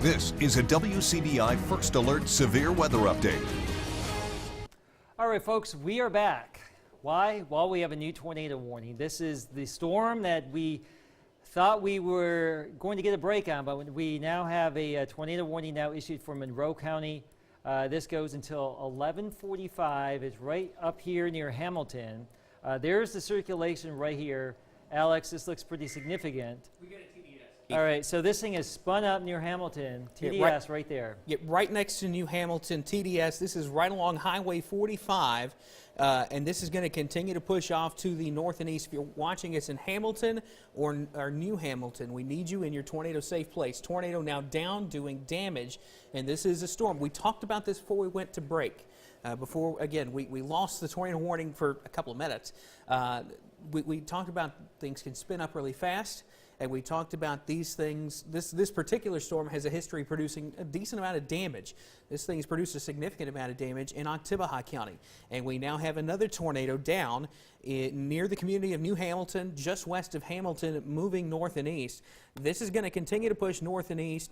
This is a WCDI First Alert Severe Weather Update. All right, folks, we are back. Why? Well, we have a new tornado warning. This is the storm that we thought we were going to get a break on, but we now have a tornado warning now issued for Monroe County. This goes until 11:45. It's right up here near Hamilton. There's the circulation right here. Alex, this looks pretty significant. We got a TDS. All right, so this thing is spun up near Hamilton. TDS right there. Yeah, right next to New Hamilton, TDS. This is right along Highway 45, and this is going to continue to push off to the north and east. If you're watching us in Hamilton or New Hamilton, we need you in your tornado-safe place. Tornado now down, doing damage, and this is a storm. We talked about this before we went to break. Again, we lost the tornado warning for a couple of minutes. We talked about things can spin up really fast, and we talked about these things. This particular storm has a history of producing a decent amount of damage. This thing has produced a significant amount of damage in Oktibbeha County, and we now have another tornado down near the community of New Hamilton, just west of Hamilton, moving north and east. This is going to continue to push north and east.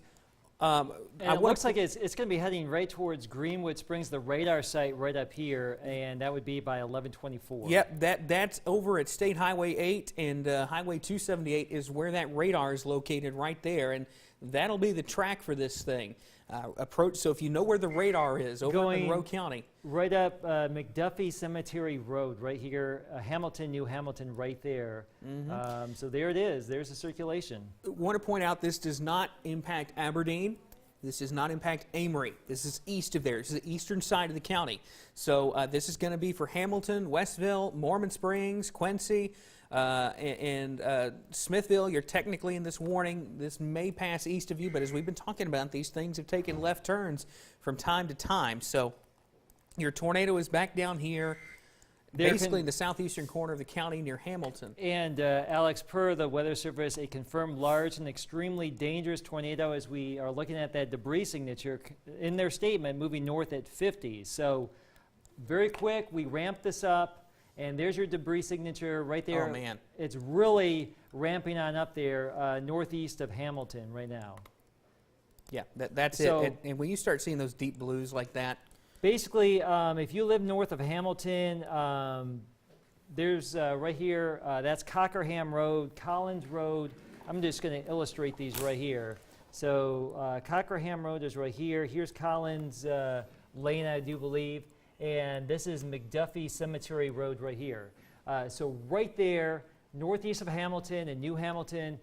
It looks like it's going to be heading right towards Greenwood Springs, the radar site right up here, and that would be by 11:24. Yep, that's over at State Highway 8, and Highway 278 is where that radar is located right there, and that'll be the track for this thing. So if you know where the radar is, over in Monroe County. Right up McDuffie Cemetery Road, right here, Hamilton, New Hamilton, right there. So there it is. There's the circulation. I want to point out this does not impact Aberdeen. This does not impact Amory. This is east of there. This is the eastern side of the county. So this is going to be for Hamilton, Westville, Mormon Springs, Quincy, and Smithville. You're technically in this warning. This may pass east of you, but as we've been talking about, these things have taken left turns from time to time. So your tornado is back down here, basically in the southeastern corner of the county near Hamilton. And Alex, per the Weather Service, a confirmed large and extremely dangerous tornado as we are looking at that debris signature in their statement moving north at 50. So very quick, we ramped this up. And there's your debris signature right there. Oh, man. It's really ramping on up there northeast of Hamilton right now. Yeah, that's it. And when you start seeing those deep blues like that. Basically, if you live north of Hamilton, there's right here, that's Cockerham Road, Collins Road. I'm just going to illustrate these right here. So Cockerham Road is right here. Here's Collins Lane, I do believe. And this is McDuffie Cemetery Road right here. So right there, northeast of Hamilton and New Hamilton,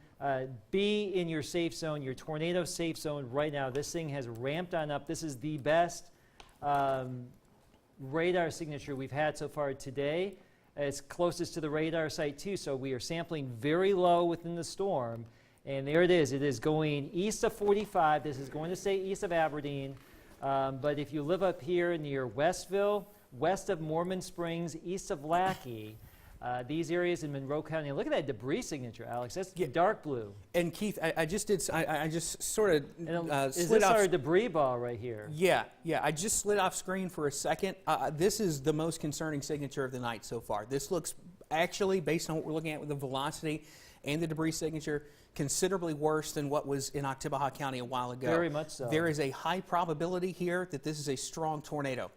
be in your safe zone, your tornado safe zone right now. This thing has ramped on up. This is the best radar signature we've had so far today. It's closest to the radar site too, so we are sampling very low within the storm. And there it is. It is going east of 45. This is going to stay east of Aberdeen. But if you live up here near Westville, west of Mormon Springs, east of Lackey, these areas in Monroe County, look at that debris signature, Alex. That's dark blue. And Keith, I just sort of is this our debris ball right here? Yeah. I just slid off screen for a second. This is the most concerning signature of the night so far. This looks actually, based on what we're looking at with the velocity and the debris signature, considerably worse than what was in Oktibbeha County a while ago. Very much so. There is a high probability here that this is a strong tornado.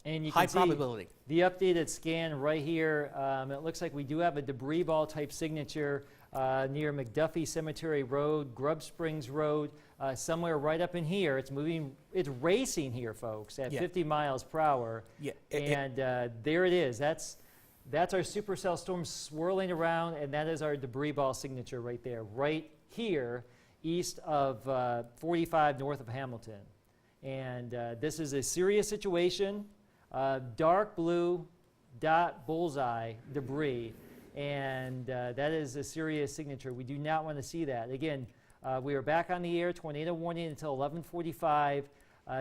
And you high can see probability. The updated scan right here. It looks like we do have a debris ball type signature near McDuffie Cemetery Road, Grub Springs Road, somewhere right up in here. It's moving. It's racing here, folks, at 50 miles per hour. Yeah. And there it is. That's our supercell storm swirling around, and that is our debris ball signature right there, right here, east of 45 north of Hamilton. And this is a serious situation. Dark blue dot bullseye debris, and that is a serious signature. We do not want to see that. Again, we are back on the air, tornado warning until 11:45.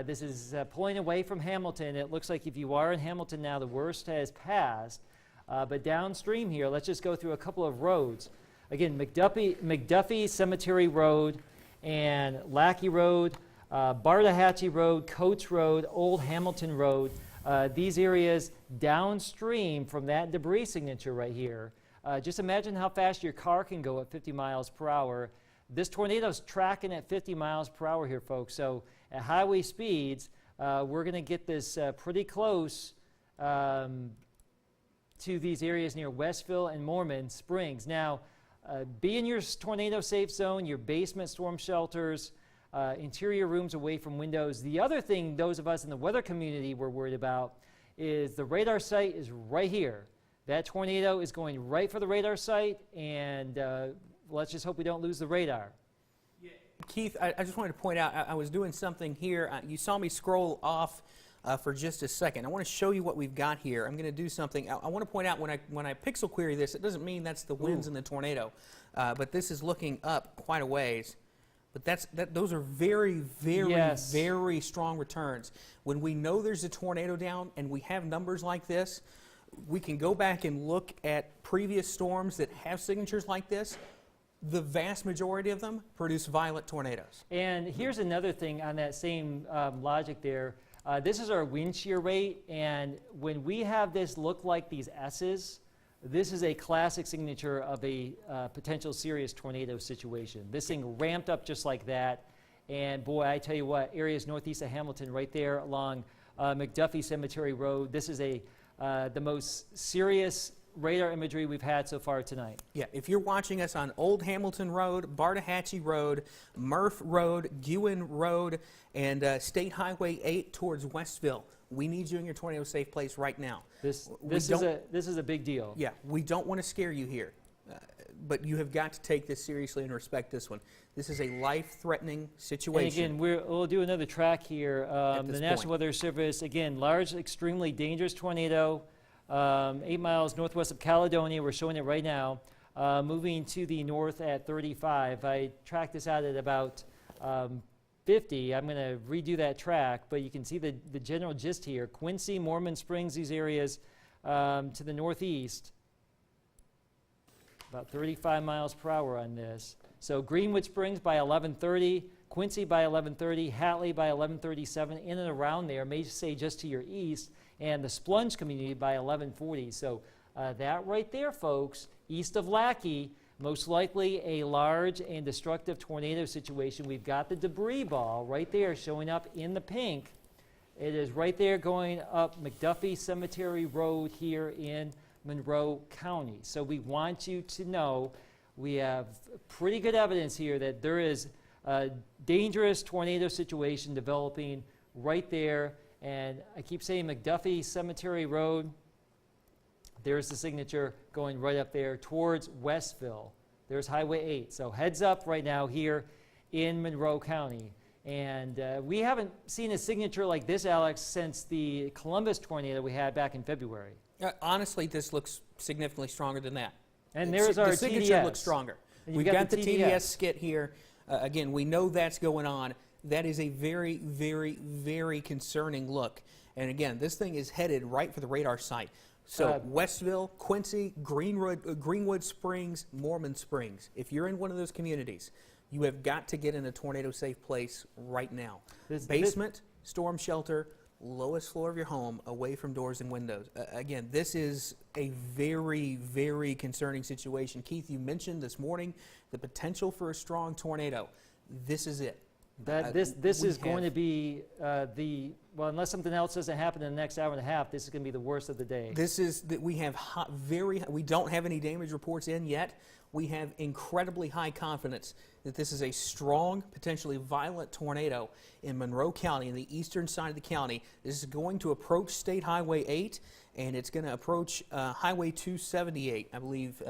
This is pulling away from Hamilton. It looks like if you are in Hamilton now, the worst has passed. But downstream here, let's just go through a couple of roads. Again, McDuffie Cemetery Road and Lackey Road, Bardahatchee Road, Coates Road, Old Hamilton Road. These areas downstream from that debris signature right here. Just imagine how fast your car can go at 50 miles per hour. this tornado's tracking at 50 miles per hour here, folks. So at highway speeds, we're going to get this pretty close to these areas near Westville and Mormon Springs. Now, be in your tornado safe zone, your basement storm shelters, interior rooms away from windows. The other thing those of us in the weather community were worried about is the radar site is right here. That tornado is going right for the radar site, and let's just hope we don't lose the radar. Yeah. Keith, I just wanted to point out, I was doing something here. You saw me scroll off for just a second. I want to show you what we've got here. I'm going to do something. I want to point out when I pixel query this, it doesn't mean that's the winds in the tornado, but this is looking up quite a ways. But those are very, very strong returns. When we know there's a tornado down and we have numbers like this, we can go back and look at previous storms that have signatures like this. The vast majority of them produce violent tornadoes. And here's another thing on that same logic there. This is our wind shear rate, and when we have this look like these S's, this is a classic signature of a potential serious tornado situation. This thing ramped up just like that, and boy, I tell you what, areas northeast of Hamilton right there along McDuffie Cemetery Road, this is the most serious radar imagery we've had so far tonight. Yeah, if you're watching us on Old Hamilton Road, Bartahatchee Road, Murph Road, Guin Road, and State Highway 8 towards Westville, we need you in your tornado safe place right now. This is a big deal. Yeah, we don't want to scare you here, but you have got to take this seriously and respect this one. This is a life-threatening situation. And again, we'll do another track here. The National Weather Service, again, large, extremely dangerous tornado. 8 miles northwest of Caledonia. We're showing it right now. Moving to the north at 35. I tracked this out at about 50. I'm going to redo that track, but you can see the general gist here. Quincy, Mormon Springs, these areas to the northeast. About 35 miles per hour on this. So Greenwood Springs by 11:30, Quincy by 11:30, Hatley by 11:37, in and around there, may say just to your east, and the Splunge community by 11:40. So that right there, folks, east of Lackey, most likely a large and destructive tornado situation. We've got the debris ball right there showing up in the pink. It is right there going up McDuffie Cemetery Road here in Monroe County. So we want you to know we have pretty good evidence here that there is a dangerous tornado situation developing right there. And I keep saying McDuffie Cemetery Road. There's the signature going right up there towards Westville. There's Highway 8. So heads up right now here in Monroe County. And we haven't seen a signature like this, Alex, since the Columbus tornado we had back in February. Honestly, this looks significantly stronger than that. And there's our TDS. The signature TDS. looks stronger. And We've got the TDS skit here. Again, we know that's going on. That is a very, very, very concerning look. And again, this thing is headed right for the radar site. So Westville, Quincy, Greenwood Springs, Mormon Springs. If you're in one of those communities, you have got to get in a tornado-safe place right now. Basement, storm shelter, lowest floor of your home, away from doors and windows. Again, this is a very, very concerning situation. Keith, you mentioned this morning the potential for a strong tornado. This is it. This is going to be well, unless something else doesn't happen in the next hour and a half, this is going to be the worst of the day. This is that we have we don't have any damage reports in yet. We have incredibly high confidence that this is a strong, potentially violent tornado in Monroe County, in the eastern side of the county. This is going to approach State Highway 8, and it's going to approach Highway 278, I believe,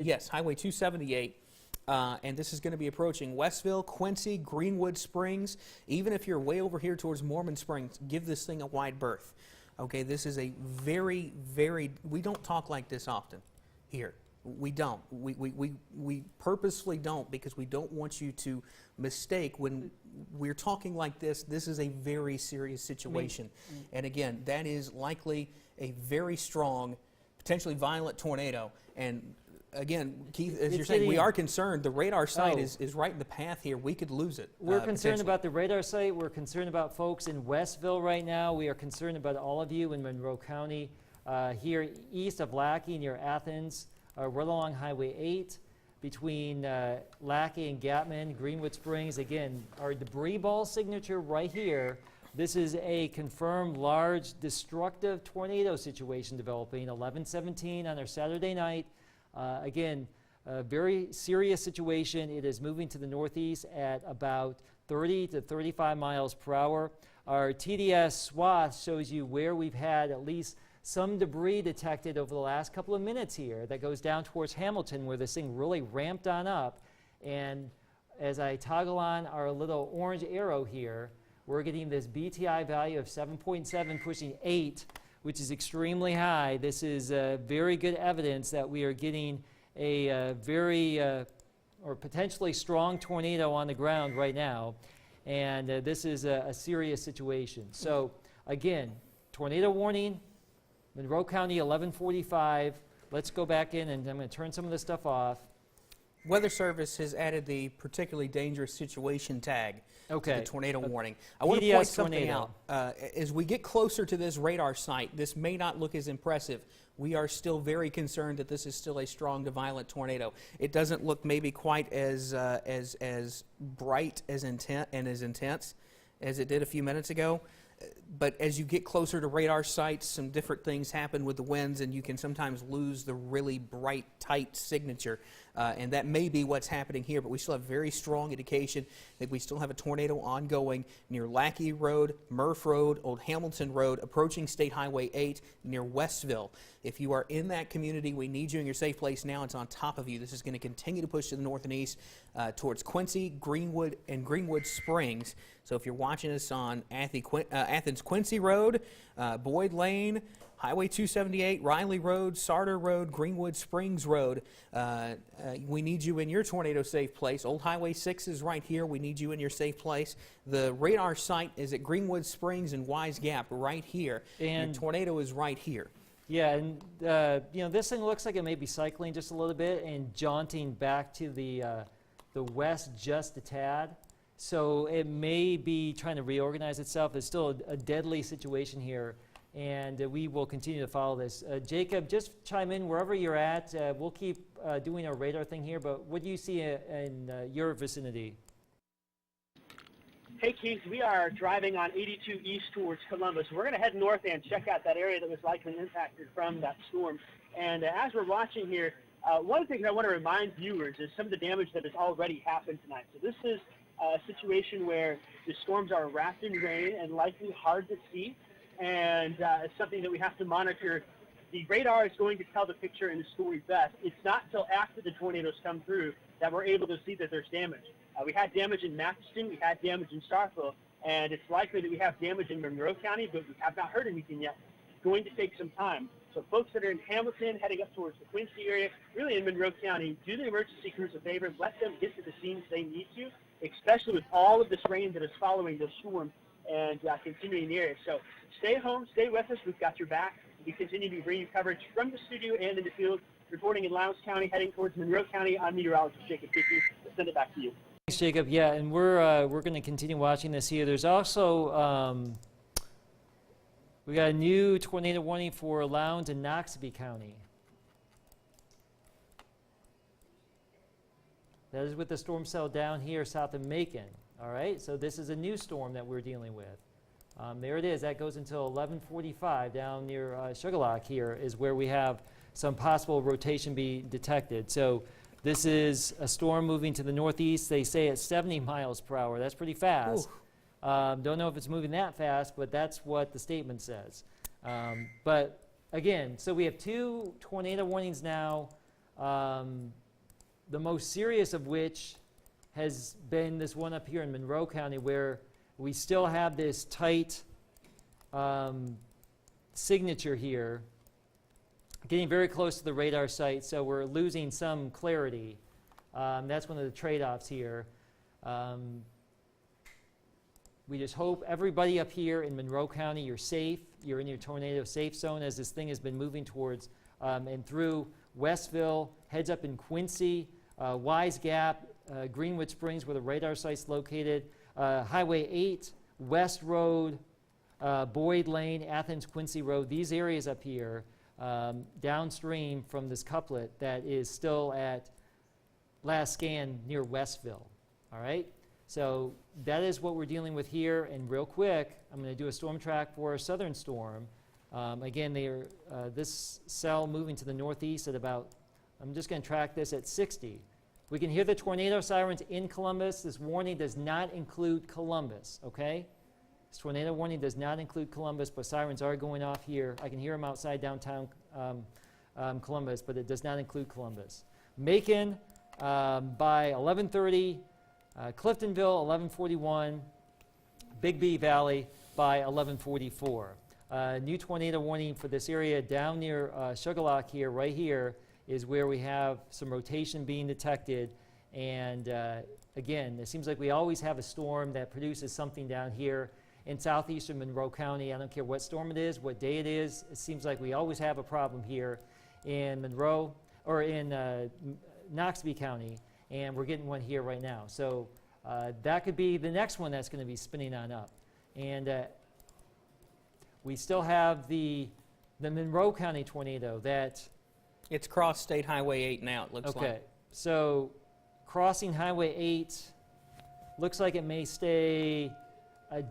yes, Highway 278. And this is going to be approaching Westville, Quincy, Greenwood Springs. Even if you're way over here towards Mormon Springs, give this thing a wide berth. Okay, this is a very, very, we don't talk like this often here. We don't. We purposefully don't, because we don't want you to mistake when we're talking like this. This is a very serious situation. And again, that is likely a very strong, potentially violent tornado. And again, Keith, as you're saying, we are concerned. The radar site is right in the path here. We could lose it. We're concerned about the radar site. We're concerned about folks in Westville right now. We are concerned about all of you in Monroe County, here east of Lackey near Athens, right along Highway 8. between Lackey and Gatman, Greenwood Springs. Again, our debris ball signature right here. This is a confirmed large destructive tornado situation developing 11/17 on our Saturday night. Again, a very serious situation. It is moving to the northeast at about 30 to 35 miles per hour. Our TDS swath shows you where we've had at least some debris detected over the last couple of minutes here that goes down towards Hamilton, where this thing really ramped on up. And as I toggle on our little orange arrow here, we're getting this BTI value of 7.7 pushing 8, which is extremely high. This is very good evidence that we are getting a very or potentially strong tornado on the ground right now. And this is a serious situation. So again, tornado warning, Monroe County 11:45. Let's go back in, and I'm going to turn some of this stuff off. Weather Service has added the particularly dangerous situation tag to the tornado warning. I want to PDS point something tornado. out. As we get closer to this radar site, this may not look as impressive. We are still very concerned that this is still a strong to violent tornado. It doesn't look maybe quite as bright as intense as it did a few minutes ago. But as you get closer to radar sites, some different things happen with the winds, and you can sometimes lose the really bright, tight signature. And that may be what's happening here, but we still have very strong indication that we still have a tornado ongoing near Lackey Road, Murph Road, Old Hamilton Road, approaching State Highway 8 near Westville. If you are in that community, we need you in your safe place now. It's on top of you. This is going to continue to push to the north and east towards Quincy, Greenwood, and Greenwood Springs. So if you're watching us on Athens Quincy Road, Boyd Lane, Highway 278, Riley Road, Sarter Road, Greenwood Springs Road, we need you in your tornado safe place. Old Highway 6 is right here. We need you in your safe place. The radar site is at Greenwood Springs and Wise Gap right here. And your tornado is right here. Yeah, and you know, this thing looks like it may be cycling just a little bit and jaunting back to the west just a tad. So it may be trying to reorganize itself. It's still a deadly situation here, and we will continue to follow this. Jacob, just chime in wherever you're at. We'll keep doing our radar thing here, but what do you see in your vicinity? Hey, Keith, we are driving on 82 east towards Columbus. We're going to head north and check out that area that was likely impacted from that storm. And as we're watching here, one of the things I want to remind viewers is some of the damage that has already happened tonight. So this is a situation where the storms are wrapped in rain and likely hard to see, and it's something that we have to monitor. The radar is going to tell the picture in the story best. It's not until after the tornadoes come through that we're able to see that there's damage. We had damage in Mathiston, we had damage in Starkville, and it's likely that we have damage in Monroe County, but we have not heard anything yet. It's going to take some time. So folks that are in Hamilton, heading up towards the Quincy area, really in Monroe County, do the emergency crews a favor, let them get to the scenes they need to, especially with all of this rain that is following the storm and continuing the area. So stay home, stay with us. We've got your back. We continue to bring you coverage from the studio and in the field, reporting in Lowndes County, heading towards Monroe County. I'm meteorologist Jacob Dickey. Let's send it back to you. Thanks, Jacob. Yeah, and we're going to continue watching this here. There's also we got a new tornado warning for Lowndes and Noxubee County. That is with the storm cell down here south of Macon. All right, so this is a new storm that we're dealing with. There it is. That goes until 11:45 down near Sugarlock. Here is where we have some possible rotation be detected. So this is a storm moving to the northeast. They say at 70 miles per hour. That's pretty fast. Don't know if it's moving that fast, but that's what the statement says. But again, so we have two tornado warnings now, the most serious of which has been this one up here in Monroe County, where we still have this tight signature here, getting very close to the radar site, so we're losing some clarity. That's one of the trade-offs here. We just hope everybody up here in Monroe County, you're safe. You're in your tornado safe zone as this thing has been moving towards and through Westville, heads up in Quincy, Wise Gap, Greenwood Springs, where the radar site's located, Highway 8, West Road, Boyd Lane, Athens Quincy Road. These areas up here downstream from this couplet that is still at last scan near Westville. All right? So that is what we're dealing with here. And real quick, I'm going to do a storm track for a southern storm. Again, this cell moving to the northeast at about, I'm just going to track this at 60. We can hear the tornado sirens in Columbus. This warning does not include Columbus, okay? This tornado warning does not include Columbus, but sirens are going off here. I can hear them outside downtown Columbus, but it does not include Columbus. Macon by 11:30, Cliftonville 11:41, Bigby Valley by 11:44. New tornado warning for this area down near Shuqualak here, right here, is where we have some rotation being detected. And again, it seems like we always have a storm that produces something down here in southeastern Monroe County. I don't care what storm it is, what day it is. It seems like we always have a problem here in Monroe, or in Knoxville County, and we're getting one here right now. So that could be the next one that's going to be spinning on up. And we still have the Monroe County tornado that... It's crossed State Highway 8 now, it looks like. Okay, so crossing Highway 8 looks like it may stay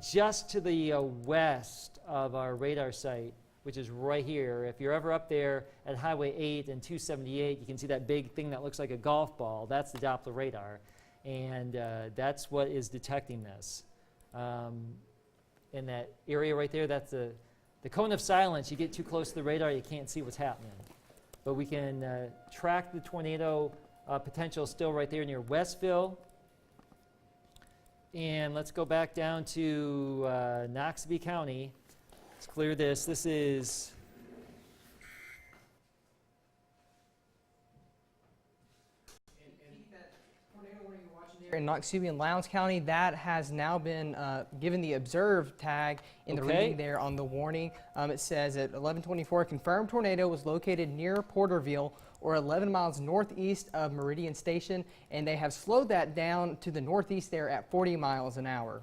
just to the west of our radar site, which is right here. If you're ever up there at Highway 8 and 278, you can see that big thing that looks like a golf ball. That's the Doppler radar, and that's what is detecting this. In that area right there, that's the cone of silence. You get too close to the radar, you can't see what's happening. But we can track the tornado potential still right there near Westville. And let's go back down to Knoxville County. Let's clear this. This is... In Knoxville and Lowndes County, that has now been given the observed tag in the reading there on the warning. It says at 11:24, confirmed tornado was located near Porterville or 11 miles northeast of Meridian Station, and they have slowed that down to the northeast there at 40 miles an hour.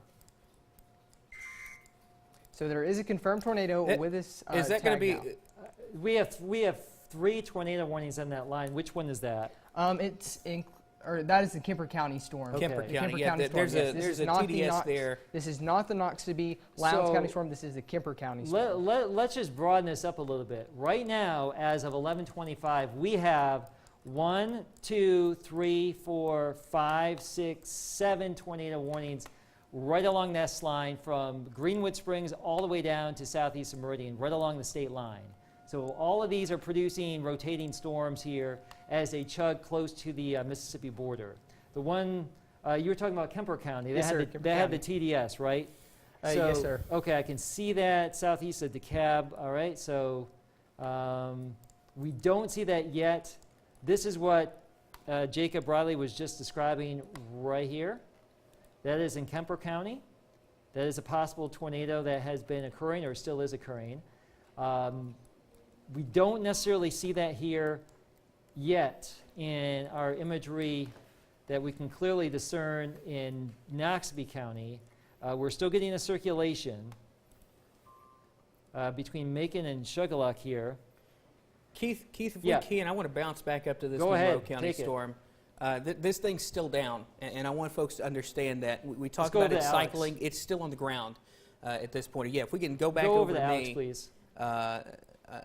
So there is a confirmed tornado with this Is that going to be... We have 3 tornado warnings on that line. Which one is that? That is the Kemper County storm. Okay. Kemper The County, Kemper yeah, County storm. there's Yes, a TDS there. This is not the Knoxville Lowndes So County storm. This is the Kemper County storm. Let's just broaden this up a little bit. Right now, as of 11:25, we have 1, 2, 3, 4, 5, 6, 7 tornado warnings right along this line from Greenwood Springs all the way down to southeast of Meridian, right along the state line. So all of these are producing rotating storms here as they chug close to the Mississippi border. The one you were talking about, Kemper County, Yes, sir, they had the TDS, right? Yes, sir. Okay, I can see that southeast of DeKalb. All right, so we don't see that yet. This is what Jacob Riley was just describing right here. That is in Kemper County. That is a possible tornado that has been occurring or still is occurring. We don't necessarily see that here yet in our imagery that we can clearly discern in Knoxville County. We're still getting a circulation between Macon and Shuqualak here. Keith, if Yeah. we can, I want to bounce back up to this Go Monroe ahead, County take it. storm. This thing's still down, and I want folks to understand that. We talked go about over it to Alex. cycling. It's still on the ground at this point. Yeah, if we can go back Go over to to Alex, me. please.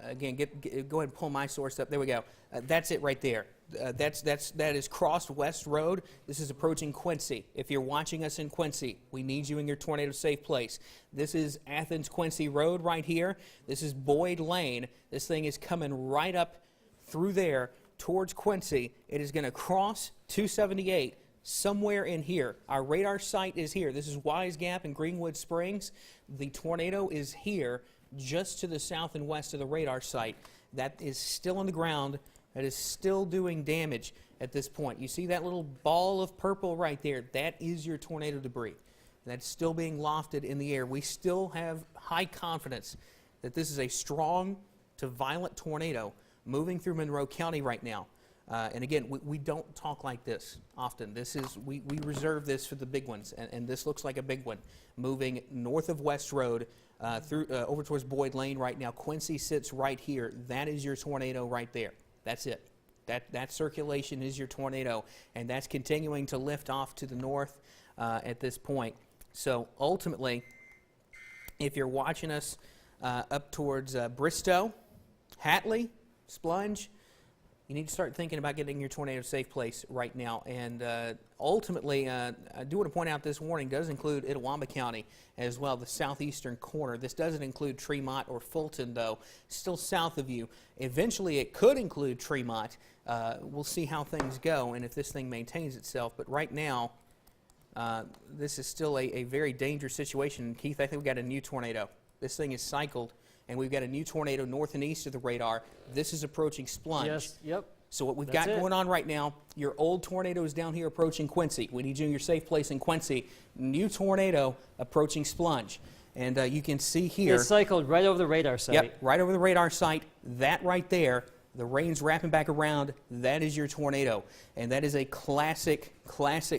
Again, go ahead and pull my source up. There we go. That's it right there. That is crossed West Road. This is approaching Quincy. If you're watching us in Quincy, we need you in your tornado safe place. This is Athens Quincy Road right here. This is Boyd Lane. This thing is coming right up through there towards Quincy. It is going to cross 278 somewhere in here. Our radar site is here. This is Wise Gap and Greenwood Springs. The tornado is here just to the south and west of the radar site. That is still on the ground. That is still doing damage at this point. You see that little ball of purple right there? That is your tornado debris. That's still being lofted in the air. We still have high confidence that this is a strong to violent tornado moving through Monroe County right now. And again, we don't talk like this often. We reserve this for the big ones, and this looks like a big one. Moving north of West Road over towards Boyd Lane right now. Quincy sits right here. That is your tornado right there. That's it. That circulation is your tornado, and that's continuing to lift off to the north at this point. So ultimately, if you're watching us up towards Bristow, Hatley, Splunge, you need to start thinking about getting your tornado safe place right now. And ultimately, I do want to point out this warning does include Itawamba County as well, the southeastern corner. This doesn't include Tremont or Fulton, though, still south of you. Eventually, it could include Tremont. We'll see how things go and if this thing maintains itself. But right now, this is still a very dangerous situation. Keith, I think we got a new tornado. This thing is cycled, and we've got a new tornado north and east of the radar. This is approaching Splunge. Yes, yep. So what we've That's got it. going on right now, your old tornado is down here approaching Quincy. We need you in your safe place in Quincy. New tornado approaching Splunge. And you can see here. It's cycled right over the radar site. Yep, right over the radar site. That right there, the rain's wrapping back around. That is your tornado. And that is a classic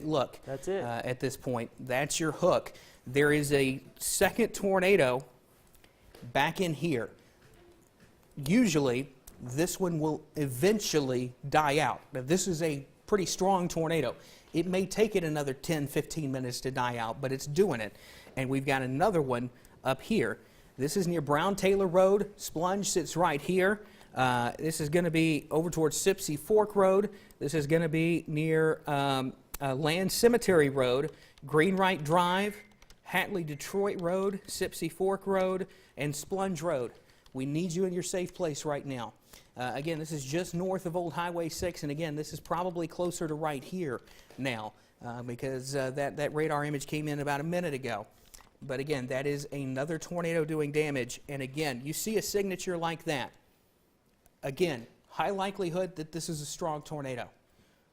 look. That's it. At this point. That's your hook. There is a second tornado back in here. Usually, this one will eventually die out. Now, this is a pretty strong tornado. It may take it another 10, 15 minutes to die out, but it's doing it. And we've got another one up here. This is near Brown-Taylor Road. Splunge sits right here. This is going to be over towards Sipsey Fork Road. This is going to be near Land Cemetery Road, Greenwright Drive, Hatley Detroit Road, Sipsey Fork Road, and Splunge Road. We need you in your safe place right now. Again, this is just north of Old Highway 6, and again, this is probably closer to right here now because that radar image came in about a minute ago. But again, that is another tornado doing damage, and again, you see a signature like that. Again, high likelihood that this is a strong tornado.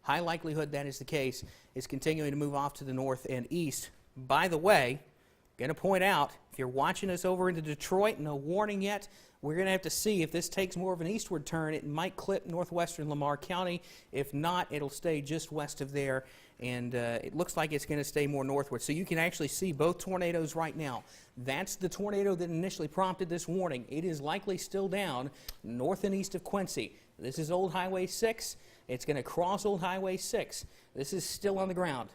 High likelihood that is the case. It's continuing to move off to the north and east. By the way, going to point out, if you're watching us over into Detroit, no warning yet, we're going to have to see if this takes more of an eastward turn. It might clip northwestern Lamar County. If not, it'll stay just west of there, and it looks like it's going to stay more northward. So you can actually see both tornadoes right now. That's the tornado that initially prompted this warning. It is likely still down north and east of Quincy. This is Old Highway 6. It's going to cross Old Highway 6. This is still on the ground.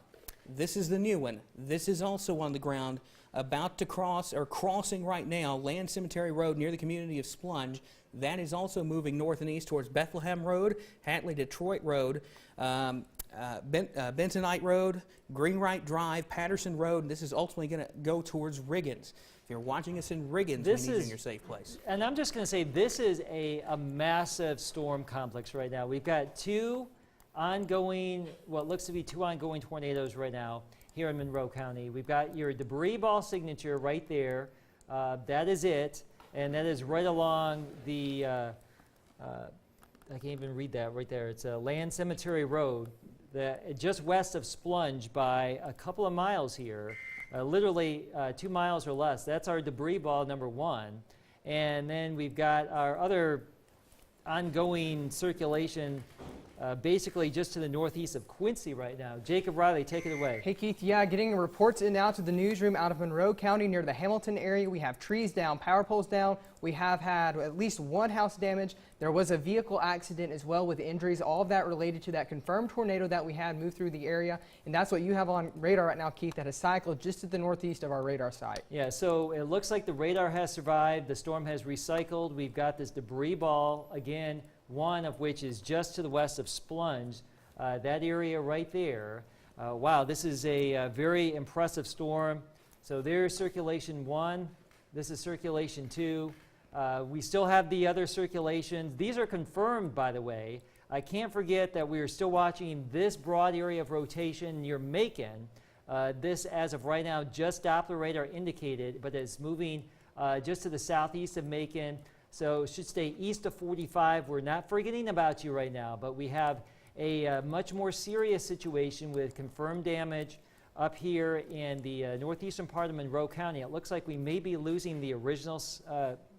This is the new one. This is also on the ground, about to cross, or crossing right now, Land Cemetery Road near the community of Splunge. That is also moving north and east towards Bethlehem Road, Hatley Detroit Road, Bentonite Road, Greenwright Drive, Patterson Road. And this is ultimately going to go towards Riggins. If you're watching us in Riggins, we need you in your safe place. And I'm just going to say, this is a massive storm complex right now. We've got two ongoing, what looks to be two ongoing tornadoes right now here in Monroe County. We've got your debris ball signature right there. That is it. And that is right along the, I can't even read that right there. It's Land Cemetery Road, just west of Splunge by a couple of miles here, literally 2 miles or less. That's our debris ball number one. And then we've got our other ongoing circulation basically just to the northeast of Quincy right now. Jacob Riley, take it away. Hey Keith, yeah, getting reports in now to the newsroom out of Monroe County near the Hamilton area. We have trees down, power poles down. We have had at least one house damage. There was a vehicle accident as well with injuries, all of that related to that confirmed tornado that we had move through the area. And that's what you have on radar right now, Keith, that has cycled just to the northeast of our radar site. Yeah, so it looks like the radar has survived. The storm has recycled. We've got this debris ball, again, one of which is just to the west of Splunge, that area right there. Wow, this is a very impressive storm. So there's circulation 1. This is circulation 2. We still have the other circulations. These are confirmed, by the way. I can't forget that we are still watching this broad area of rotation near Macon. This, as of right now, just Doppler radar indicated, but it's moving just to the southeast of Macon. So it should stay east of 45. We're not forgetting about you right now, but we have a much more serious situation with confirmed damage up here in the northeastern part of Monroe County. It looks like we may be losing the original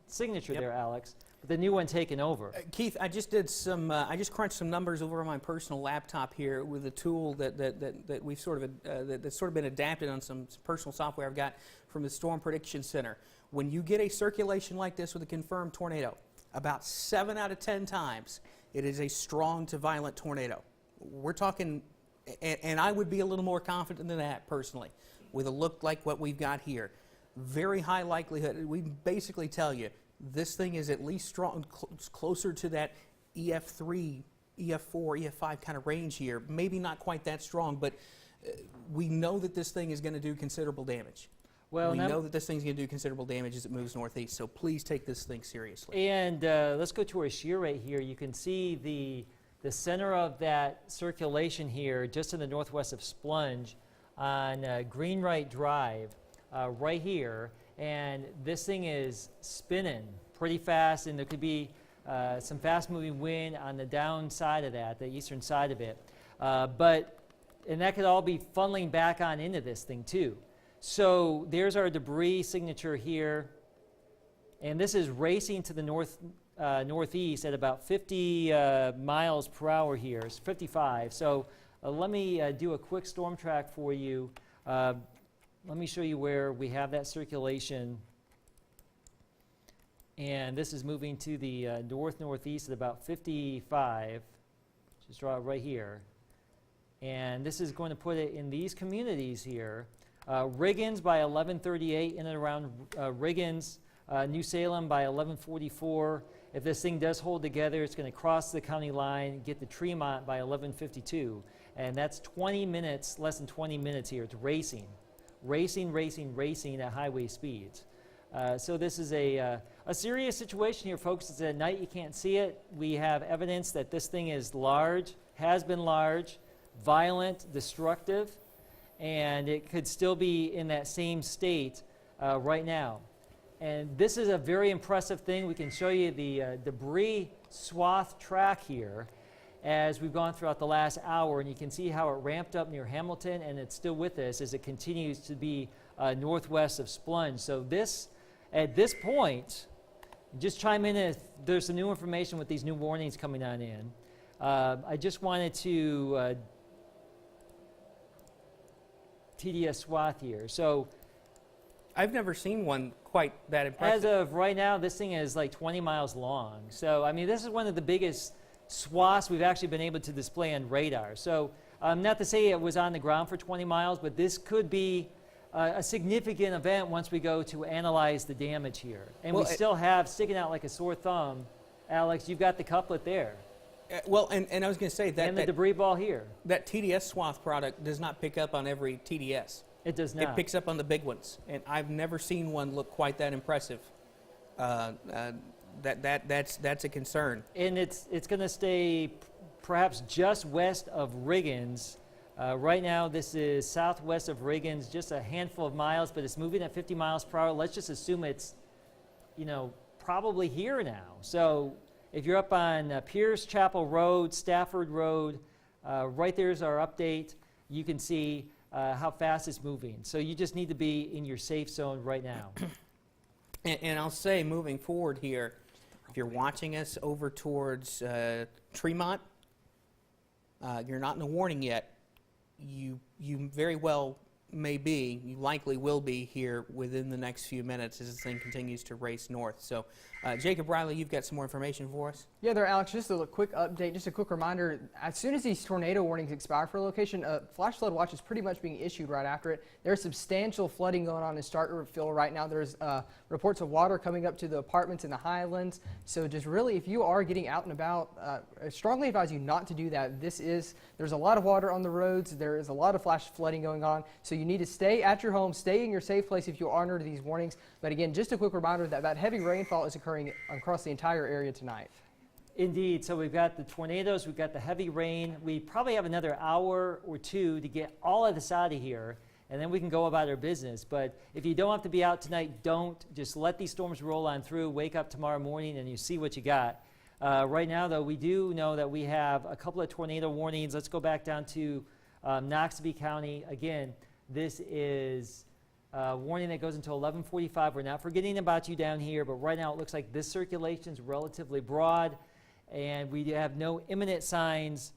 signature there, Alex, but the new one taken over. Keith, I just did some. I just crunched some numbers over on my personal laptop here with a tool that we've sort of that's sort of been adapted on some personal software I've got from the Storm Prediction Center. When you get a circulation like this with a confirmed tornado, about 7 out of 10 times, it is a strong to violent tornado. We're talking, and I would be a little more confident than that personally, with a look like what we've got here. Very high likelihood. We basically tell you this thing is at least strong, closer to that EF3, EF4, EF5 kind of range here. Maybe not quite that strong, but we know that this thing is going to do considerable damage. Well, we know that this thing's going to do considerable damage as it moves northeast, so please take this thing seriously. And let's go to our shear rate here. You can see the center of that circulation here, just in the northwest of Splunge, on Greenwright Drive, right here. And this thing is spinning pretty fast, and there could be some fast-moving wind on the downside of that, the eastern side of it. And that could all be funneling back on into this thing, too. So there's our debris signature here, and this is racing to the northeast at about 50 miles per hour here. It's 55. So let me do a quick storm track for you. Let me show you where we have that circulation. And this is moving to the northeast at about 55. Just draw it right here. And this is going to put it in these communities here. Riggins by 11:38, in and around Riggins, New Salem by 11:44. If this thing does hold together, it's going to cross the county line, get to Tremont by 11:52. And that's 20 minutes, less than 20 minutes here. It's racing at highway speeds. So this is a serious situation here, folks. It's at night, you can't see it. We have evidence that this thing is large, has been large, violent, destructive, and it could still be in that same state right now. And this is a very impressive thing. We can show you the debris swath track here as we've gone throughout the last hour, and you can see how it ramped up near Hamilton, and it's still with us as it continues to be northwest of Splunge. So this, at this point, just chime in if there's some new information with these new warnings coming on in. I just wanted to TDS swath here. So I've never seen one quite that impressive. As of right now, this thing is like 20 miles long. So, I mean, this is one of the biggest swaths we've actually been able to display on radar. So, not to say it was on the ground for 20 miles, but this could be a significant event once we go to analyze the damage here. And we still have, sticking out like a sore thumb, Alex, you've got the couplet there. Well, and I was going to say that... And the debris ball here. That TDS swath product does not pick up on every TDS. It does not. It picks up on the big ones, and I've never seen one look quite that impressive. That's a concern. And it's going to stay perhaps just west of Riggins. Right now, this is southwest of Riggins, just a handful of miles, but it's moving at 50 miles per hour. Let's just assume it's, probably here now. So if you're up on Pierce Chapel Road, Stafford Road, right there's our update. You can see how fast it's moving. So you just need to be in your safe zone right now. And I'll say, moving forward here, if you're watching us over towards Tremont, you're not in a warning yet. You very well may be, you likely will be here within the next few minutes as this thing continues to race north. So, Jacob Riley, you've got some more information for us? Yeah, there, Alex. Just a quick update, just a quick reminder. As soon as these tornado warnings expire for a location, flash flood watch is pretty much being issued right after it. There's substantial flooding going on in Starkville right now. There's reports of water coming up to the apartments in the Highlands. So just really, if you are getting out and about, I strongly advise you not to do that. There's a lot of water on the roads. There is a lot of flash flooding going on. So you need to stay at your home, stay in your safe place if you are under these warnings. But again, just a quick reminder that heavy rainfall is occurring across the entire area tonight. Indeed. So we've got the tornadoes, we've got the heavy rain. We probably have another hour or two to get all of this out of here, and then we can go about our business. But if you don't have to be out tonight, don't. Just let these storms roll on through. Wake up tomorrow morning and you see what you got. Right now, though, we do know that we have a couple of tornado warnings. Let's go back down to Noxubee County. Again, this is warning that goes until 11:45. We're not forgetting about you down here, but right now it looks like this circulation is relatively broad, and we have no imminent signs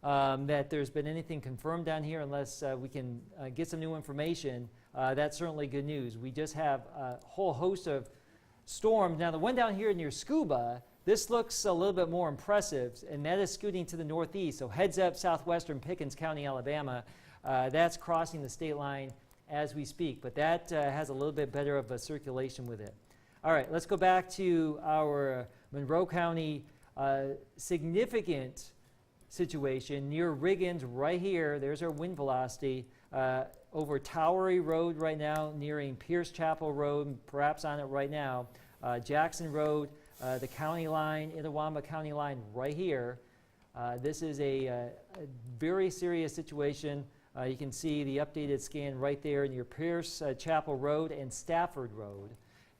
that there's been anything confirmed down here unless we can get some new information. That's certainly good news. We just have a whole host of storms. Now, the one down here near Scuba, This looks a little bit more impressive, and that is scooting to the northeast. So heads up southwestern Pickens County, Alabama. That's crossing the state line as we speak, but that has a little bit better of a circulation with it. All right, let's go back to our Monroe County significant situation near Riggins right here. There's our wind velocity over Towery Road right now, nearing Pierce Chapel Road, perhaps on it right now. Jackson Road, the county line, Itawamba County line right here. This is a very serious situation. You can see the updated scan right there near Pierce Chapel Road and Stafford Road.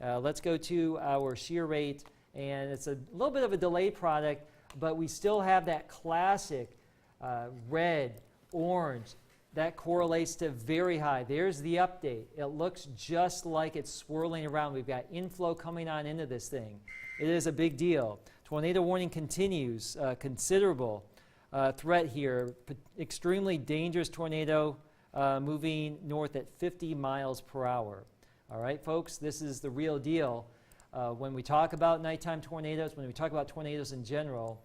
Let's go to our shear rate, and it's a little bit of a delayed product, but we still have that classic red, orange. That correlates to very high. There's the update. It looks just like it's swirling around. We've got inflow coming on into this thing. It is a big deal. Tornado warning continues. Considerable threat here. Extremely dangerous tornado moving north at 50 miles per hour. All right, folks, this is the real deal. When we talk about nighttime tornadoes, when we talk about tornadoes in general,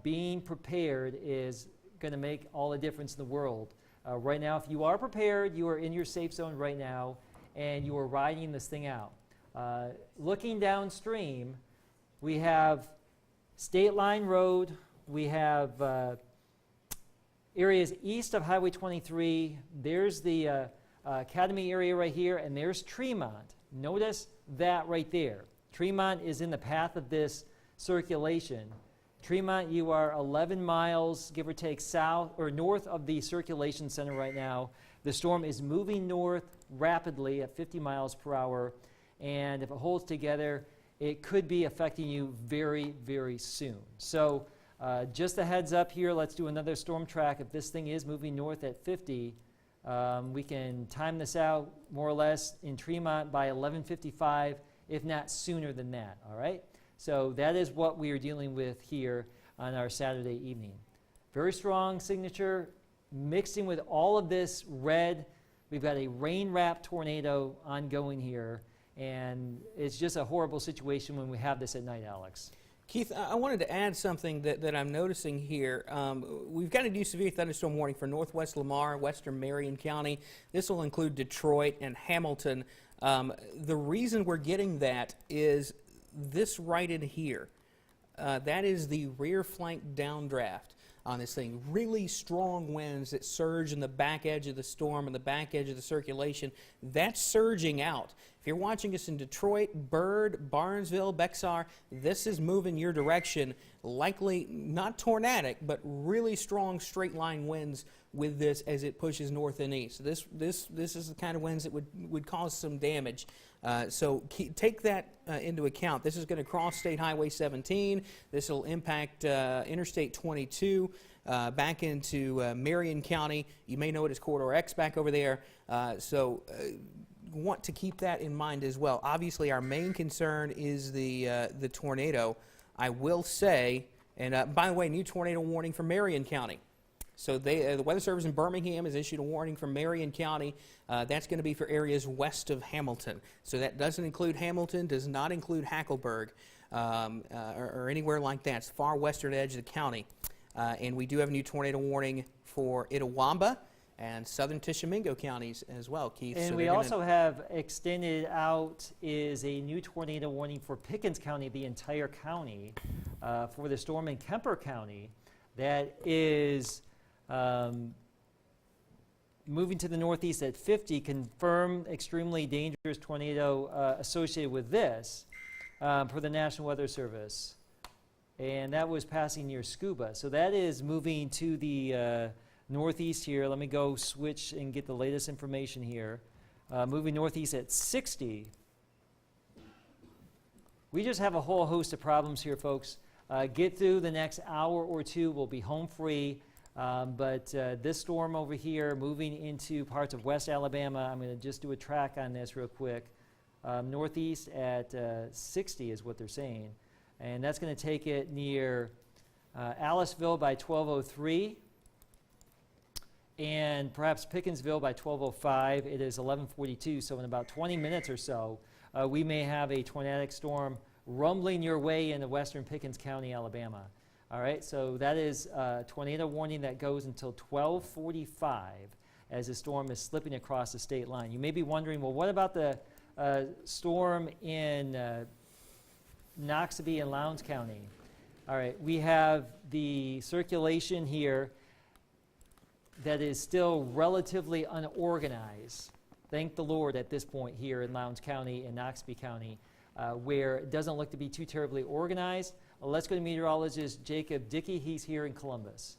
being prepared is going to make all the difference in the world. Right now, if you are prepared, you are in your safe zone right now, and you are riding this thing out. Looking downstream, we have State Line Road, we have areas east of Highway 23, there's the Academy area right here, and there's Tremont. Notice that right there. Tremont is in the path of this circulation. Tremont, you are 11 miles, give or take, south or north of the circulation center right now. The storm is moving north rapidly at 50 miles per hour, and if it holds together, it could be affecting you very, very soon. So just a heads up here, let's do another storm track. If this thing is moving north at 50, we can time this out more or less in Tremont by 11:55, if not sooner than that, all right? So that is what we are dealing with here on our Saturday evening. Very strong signature, mixing with all of this red. We've got a rain-wrapped tornado ongoing here, and it's just a horrible situation when we have this at night, Alex. Keith, I wanted to add something that I'm noticing here. We've got a new severe thunderstorm warning for northwest Lamar, western Marion County. This will include Detroit and Hamilton. The reason we're getting that is this right in here. That is the rear flank downdraft on this thing. Really strong winds that surge in the back edge of the storm and the back edge of the circulation. That's surging out. If you're watching us in Detroit, Byrd, Barnesville, Bexar, this is moving your direction. Likely not tornadic, but really strong straight line winds with this as it pushes north and east. This is the kind of winds that would cause some damage. So take that into account. This is going to cross State Highway 17. This will impact Interstate 22 back into Marion County. You may know it as Corridor X back over there. Want to keep that in mind as well. Obviously, our main concern is the tornado. I will say, and by the way, new tornado warning for Marion County. So the Weather Service in Birmingham has issued a warning for Marion County. That's going to be for areas west of Hamilton. So that doesn't include Hamilton, does not include Hackleburg or anywhere like that. It's the far western edge of the county. And we do have a new tornado warning for Itawamba and southern Tishomingo counties as well, Keith. And so we also have extended out is a new tornado warning for Pickens County, the entire county, for the storm in Kemper County that is moving to the northeast at 50, confirmed extremely dangerous tornado associated with this for the National Weather Service. And that was passing near Scuba. So that is moving to the northeast here. Let me go switch and get the latest information here. Moving northeast at 60. We just have a whole host of problems here, folks. Get through the next hour or two. We'll be home free. But this storm over here moving into parts of West Alabama, I'm going to just do a track on this real quick. Northeast at 60 is what they're saying. And that's going to take it near Aliceville by 12:03. And perhaps Pickensville by 12:05. It is 11:42, so in about 20 minutes or so, we may have a tornadic storm rumbling your way into western Pickens County, Alabama. All right, so that is a tornado warning that goes until 12:45 as the storm is slipping across the state line. You may be wondering, well, what about the storm in Noxubee and Lowndes County? All right, we have the circulation here that is still relatively unorganized. Thank the Lord at this point here in Lowndes County and Noxubee County, where it doesn't look to be too terribly organized. Let's go to meteorologist Jacob Dickey. He's here in Columbus.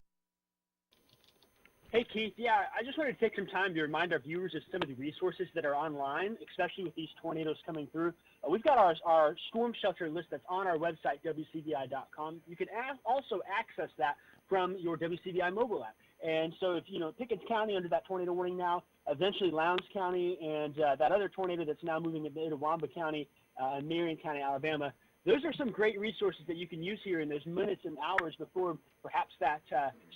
Hey, Keith. Yeah, I just wanted to take some time to remind our viewers of some of the resources that are online, especially with these tornadoes coming through. We've got our storm shelter list that's on our website, WCBI.com. You can also access that from your WCBI mobile app. And so if, Pickens County under that tornado warning now, eventually Lowndes County, and that other tornado that's now moving into Itawamba County and Marion County, Alabama, those are some great resources that you can use here in those minutes and hours before perhaps that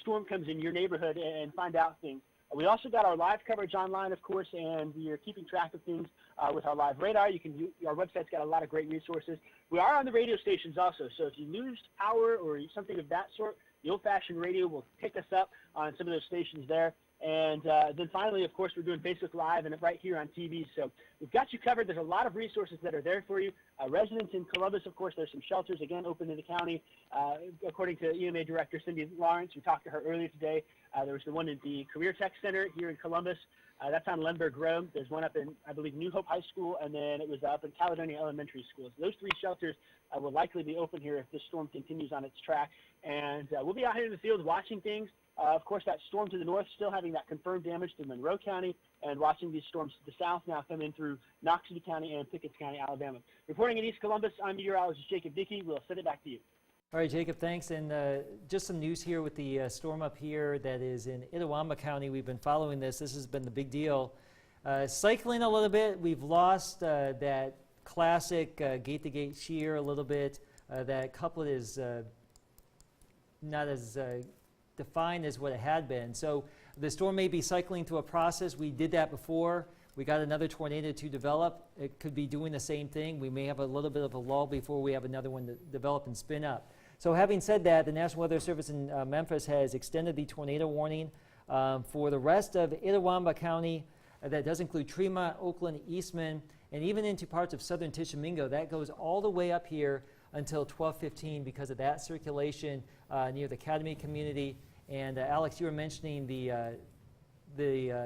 storm comes in your neighborhood and find out things. We also got our live coverage online, of course, and we are keeping track of things with our live radar. Our website's got a lot of great resources. We are on the radio stations also, so if you lose power or something of that sort, the old-fashioned radio will pick us up on some of those stations there. And then finally, of course, we're doing Facebook Live and right here on TV. So we've got you covered. There's a lot of resources that are there for you. Residents in Columbus, of course, there's some shelters, again, open in the county. According to EMA Director Cindy Lawrence, we talked to her earlier today. There was the one at the Career Tech Center here in Columbus. That's on Lemberg Road. There's one up in, I believe, New Hope High School, and then it was up in Caledonia Elementary School. So those three shelters will likely be open here if this storm continues on its track. And we'll be out here in the field watching things. Of course, that storm to the north still having that confirmed damage to Monroe County, and watching these storms to the south now come in through Noxubee County and Pickens County, Alabama. Reporting in East Columbus, I'm meteorologist Jacob Dickey. We'll send it back to you. All right, Jacob, thanks. And just some news here with the storm up here that is in Itawamba County. We've been following this. This has been the big deal. Cycling a little bit. We've lost that classic gate-to-gate shear a little bit. That couplet is not as defined as what it had been. So the storm may be cycling through a process. We did that before. We got another tornado to develop. It could be doing the same thing. We may have a little bit of a lull before we have another one to develop and spin up. So having said that, the National Weather Service in Memphis has extended the tornado warning for the rest of Itawamba County. That does include Tremont, Oakland, Eastman, and even into parts of southern Tishomingo. That goes all the way up here until 12:15 because of that circulation near the Academy community. And Alex, you were mentioning the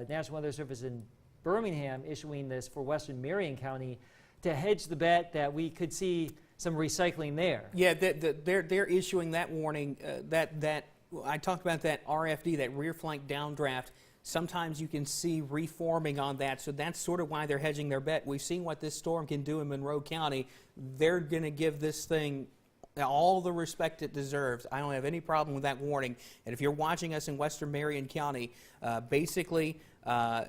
National Weather Service in Birmingham issuing this for western Marion County to hedge the bet that we could see some recycling there. Yeah, they're issuing that warning. That I talked about that RFD, that rear flank downdraft. Sometimes you can see reforming on that, so that's sort of why they're hedging their bet. We've seen what this storm can do in Monroe County. They're going to give this thing all the respect it deserves. I don't have any problem with that warning. And if you're watching us in western Marion County, basically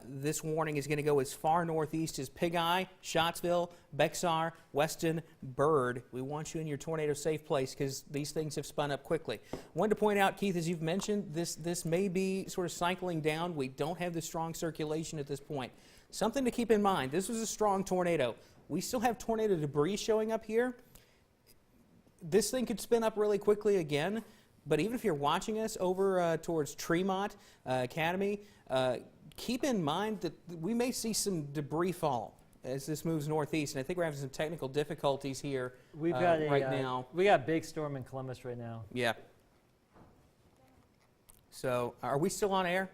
this warning is going to go as far northeast as Pig Eye, Scottsville, Bexar, Weston, Byrd. We want you in your tornado safe place because these things have spun up quickly. I wanted to point out, Keith, as you've mentioned, this may be sort of cycling down. We don't have the strong circulation at this point. Something to keep in mind, this was a strong tornado. We still have tornado debris showing up here. This thing could spin up really quickly again, but even if you're watching us over towards Tremont Academy, keep in mind that we may see some debris fall as this moves northeast, and I think we're having some technical difficulties here We've got right now. We got a big storm in Columbus right now. Yeah. So are we still on air?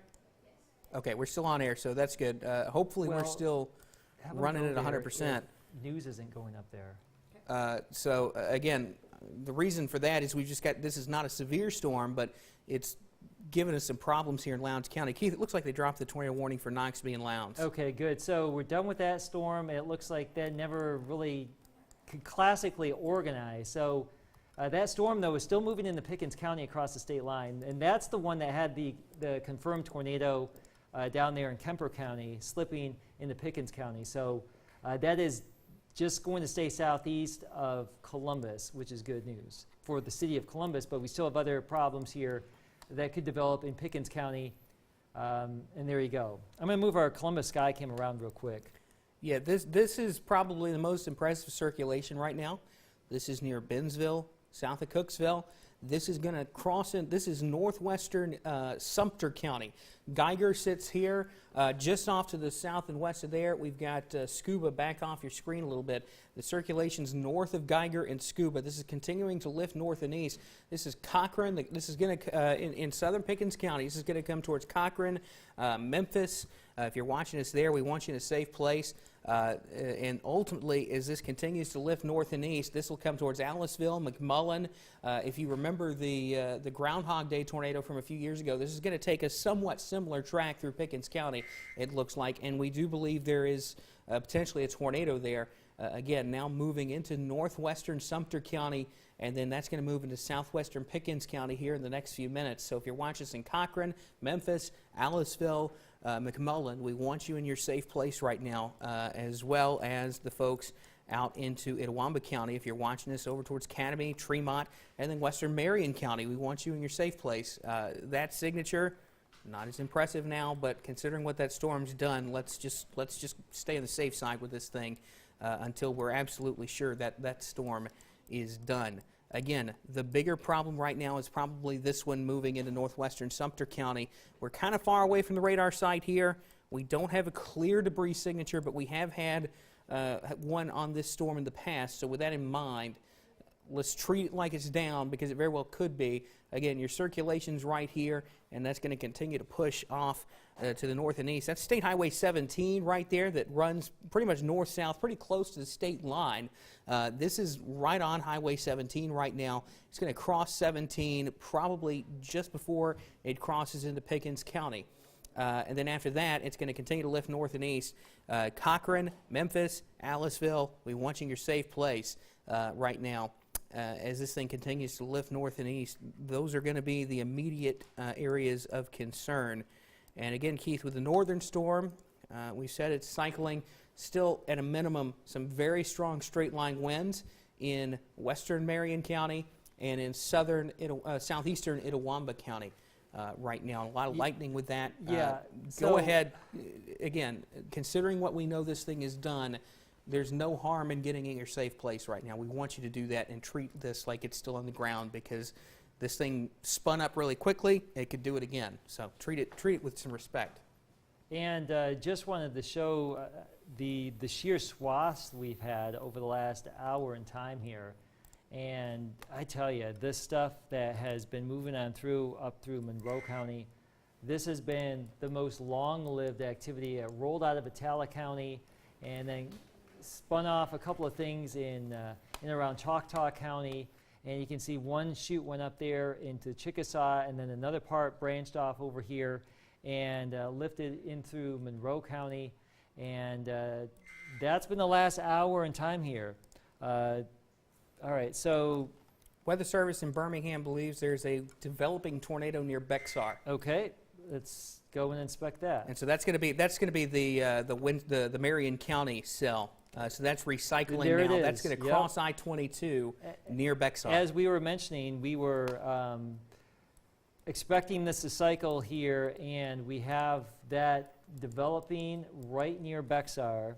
Okay, we're still on air, so that's good. Hopefully we're still running at 100%. News isn't going up there. So again, the reason for that is we just got, this is not a severe storm, but it's given us some problems here in Lowndes County. Keith, it looks like they dropped the tornado warning for Noxubee and Lowndes. Okay, good. So we're done with that storm. It looks like that never really could classically organize. So that storm, though, is still moving into Pickens County across the state line, and that's the one that had the confirmed tornado down there in Kemper County slipping into Pickens County. So that is just going to stay southeast of Columbus, which is good news for the city of Columbus, but we still have other problems here that could develop in Pickens County, and there you go. I'm going to move our Columbus sky cam around real quick. Yeah, this is probably the most impressive circulation right now. This is near Bennsville, south of Cooksville. This is going to cross in. This is northwestern Sumter County. Geiger sits here just off to the south and west of there. We've got Scuba back off your screen a little bit. The circulation's north of Geiger and Scuba. This is continuing to lift north and east. This is Cochran. This is going to, in southern Pickens County, this is going to come towards Cochran, Memphis. If you're watching us there, we want you in a safe place. And ultimately, as this continues to lift north and east, this will come towards Aliceville, McMullen. If you remember the Groundhog Day tornado from a few years ago, this is going to take a somewhat similar track through Pickens County, it looks like. And we do believe there is potentially a tornado there. Again, now moving into northwestern Sumter County, and then that's going to move into southwestern Pickens County here in the next few minutes. So if you're watching us in Cochran, Memphis, Aliceville, McMullen, we want you in your safe place right now, as well as the folks out into Itawamba County. If you're watching this over towards Academy, Tremont, and then western Marion County, we want you in your safe place. That signature, not as impressive now, but considering what that storm's done, let's just stay on the safe side with this thing until we're absolutely sure that that storm is done. Again, the bigger problem right now is probably this one moving into northwestern Sumter County. We're kind of far away from the radar site here. We don't have a clear debris signature, but we have had one on this storm in the past. So with that in mind, let's treat it like it's down, because it very well could be. Again, your circulation's right here, and that's going to continue to push off to the north and east. That's State Highway 17 right there that runs pretty much north-south, pretty close to the state line. This is right on Highway 17 right now. It's going to cross 17 probably just before it crosses into Pickens County. And then after that, it's going to continue to lift north and east. Cochran, Memphis, Aliceville, we want you in your safe place right now. As this thing continues to lift north and east, those are going to be the immediate areas of concern. And again, Keith, with the northern storm, we said it's cycling still at a minimum some very strong straight line winds in western Marion County and in southeastern Itawamba County right now. A lot of lightning with that. Yeah. Go ahead. Again, considering what we know this thing is done, there's no harm in getting in your safe place right now. We want you to do that and treat this like it's still on the ground, because this thing spun up really quickly. It could do it again. So treat it with some respect. And just wanted to show the sheer swaths we've had over the last hour in time here. And I tell you, this stuff that has been moving on up through Monroe County, this has been the most long-lived activity. It rolled out of Itala County and then spun off a couple of things in around Choctaw County, and you can see one chute went up there into Chickasaw, and then another part branched off over here and lifted in through Monroe County, and that's been the last hour in time here. All right, so Weather Service in Birmingham believes there's a developing tornado near Bexar. okay, let's go and inspect that. And so that's going to be the Marion County cell. So that's recycling There it now. is. That's going to Yep. cross I-22 near Bexar. As we were mentioning, we were expecting this to cycle here, and we have that developing right near Bexar,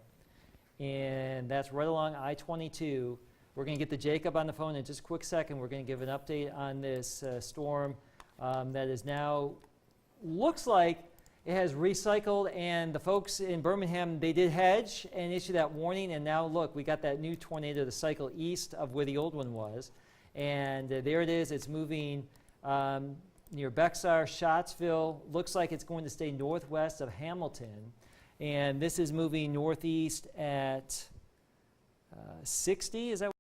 and that's right along I-22. We're going to get the Jacob on the phone in just a quick second. We're going to give an update on this storm that is now, looks like it has recycled, and the folks in Birmingham, they did hedge and issue that warning, and now look, we got that new tornado to cycle east of where the old one was, and there it is. It's moving near Bexar, Scottsville. Looks like it's going to stay northwest of Hamilton, and this is moving northeast at 60, is that